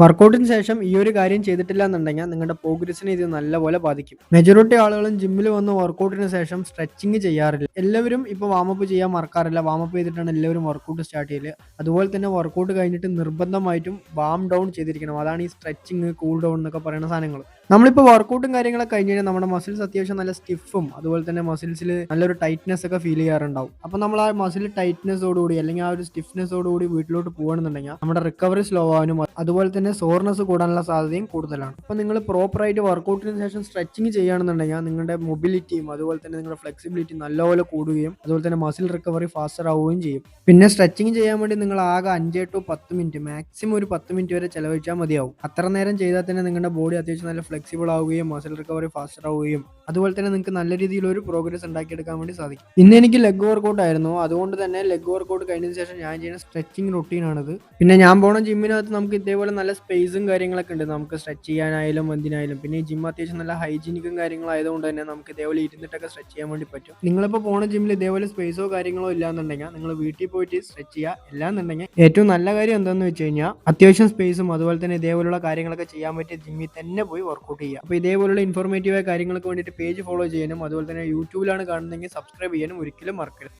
വർക്കൗട്ടിന് ശേഷം ഈ ഒരു കാര്യം ചെയ്തിട്ടില്ല എന്നുണ്ടെങ്കിൽ നിങ്ങളുടെ പ്രോഗ്രസിനെ ഇത് നല്ലപോലെ ബാധിക്കും. മെജോറിറ്റി ആളുകളും ജിമ്മിൽ വന്ന് വർക്കൗട്ടിന് ശേഷം സ്ട്രെച്ചിങ് ചെയ്യാറില്ല. എല്ലാവരും ഇപ്പോൾ വാമപ്പ് ചെയ്യാൻ മറക്കാറില്ല. വാമപ്പ് ചെയ്തിട്ടാണ് എല്ലാവരും വർക്കൗട്ട് സ്റ്റാർട്ട് ചെയ്യല്. അതുപോലെ തന്നെ വർക്കൗട്ട് കഴിഞ്ഞിട്ട് നിർബന്ധമായിട്ടും വാം ഡൗൺ ചെയ്തിരിക്കണം. അതാണ് ഈ സ്ട്രെച്ചിങ്, കൂൾ ഡൗൺ എന്നൊക്കെ പറയുന്ന സാധനങ്ങൾ. നമ്മളിപ്പോൾ വർക്കൗട്ടും കാര്യങ്ങളൊക്കെ കഴിഞ്ഞ് കഴിഞ്ഞാൽ നമ്മുടെ മസിൽസ് അത്യാവശ്യം നല്ല സ്റ്റിഫും അതുപോലെ തന്നെ മസിൽസിൽ നല്ലൊരു ടൈറ്റ്നെസ് ഒക്കെ ഫീൽ ചെയ്യാറുണ്ടാവും. അപ്പോൾ നമ്മൾ ആ മസിൽ ടൈറ്റ്നെസ്സോടുകൂടി അല്ലെങ്കിൽ ആ ഒരു സ്റ്റിഫ്നെസ്സോടുകൂടി വീട്ടിലോട്ട് പോകുകയാണെന്നുണ്ടെങ്കിൽ നമ്മുടെ റിക്കവറി സ്ലോ ആവാനും അതുപോലെ തന്നെ സോർനെസ് കൂടാനുള്ള സാധ്യതയും കൂടുതലാണ്. അപ്പോൾ നിങ്ങൾ പ്രോപ്പറായിട്ട് വർക്കൗട്ടിന് ശേഷം സ്ട്രെച്ചിങ് ചെയ്യുകയാണെന്നുണ്ടെങ്കിൽ നിങ്ങളുടെ മൊബിലിറ്റിയും അതുപോലെ തന്നെ നിങ്ങളുടെ ഫ്ലെക്സിബിലിറ്റി നല്ലപോലെ കൂടുകയും അതുപോലെ തന്നെ മസിൽ റിക്കവറി ഫാസ്റ്റർ ആവുകയും ചെയ്യും. പിന്നെ സ്ട്രെച്ചിങ് ചെയ്യാൻ വേണ്ടി നിങ്ങൾ ആകെ 5 to 10 മിനിറ്റ്, മാക്സിമം ഒരു 10 മിനിറ്റ് വരെ ചിലവഴിച്ചാൽ മതിയാവും. അത്ര നേരം ചെയ്താൽ തന്നെ നിങ്ങളുടെ ബോഡി അത്യാവശ്യം നല്ല ഫ്ലെക്സിബിൾ ആവുകയും മസിൽ റിക്കവറി ഫാസ്റ്റർ ആവുകയും അതുപോലെ തന്നെ നിങ്ങൾക്ക് നല്ല രീതിയിൽ ഒരു പ്രോഗ്രസ് ഉണ്ടാക്കിയെടുക്കാൻ വേണ്ടി സാധിക്കും. ഇന്ന് എനിക്ക് ലെഗ് വർക്കൗട്ട് ആയിരുന്നു. അതുകൊണ്ട് തന്നെ ലെഗ് വർക്കൗട്ട് കഴിഞ്ഞതിന് ശേഷം ഞാൻ ചെയ്യുന്ന സ്ട്രെച്ചിങ് റൊട്ടീനാണിത്. പിന്നെ ഞാൻ പോണ ജിമ്മിനകത്ത് നമുക്ക് ഇതേപോലെ നല്ല സ്പേസും കാര്യങ്ങളൊക്കെ ഉണ്ട്. നമുക്ക് സ്ട്രെച്ച് ചെയ്യാനായാലും എന്തിനായാലും. പിന്നെ ഈ ജിം അത്യാവശ്യം നല്ല ഹൈജീനിക്കും കാര്യങ്ങളായതുകൊണ്ട് തന്നെ നമുക്ക് ഇതേപോലെ ഇരുന്നിട്ടൊക്കെ സ്ട്രെച്ച് ചെയ്യാൻ വേണ്ടി പറ്റും. നിങ്ങളിപ്പോൾ പോണ ജിമ്മിൽ ഇതേപോലെ സ്പേസോ കാര്യങ്ങളോ ഇല്ലാന്നുണ്ടെങ്കിൽ നിങ്ങൾ വീട്ടിൽ പോയിട്ട് സ്ട്രെച്ച് ചെയ്യുക. അല്ലാന്നുണ്ടെങ്കിൽ ഏറ്റവും നല്ല കാര്യം എന്താണെന്ന് വെച്ച് കഴിഞ്ഞാൽ അത്യാവശ്യം സ്പേസും അതുപോലെ തന്നെ ഇതേപോലുള്ള കാര്യങ്ങളൊക്കെ ചെയ്യാൻ പറ്റിയ ജിമ്മിൽ തന്നെ പോയി വർക്കൗട്ട് ചെയ്യുക. അപ്പോൾ ഇതേപോലുള്ള ഇൻഫോർമേറ്റീവായ കാര്യങ്ങൾക്ക് വേണ്ടിയിട്ട് പേജ് ഫോളോ ചെയ്യാനും അതുപോലെ തന്നെ യൂട്യൂബിലാണ് കാണുന്നതെങ്കിൽ സബ്സ്ക്രൈബ് ചെയ്യാനും ഒരിക്കലും മറക്കരുത്.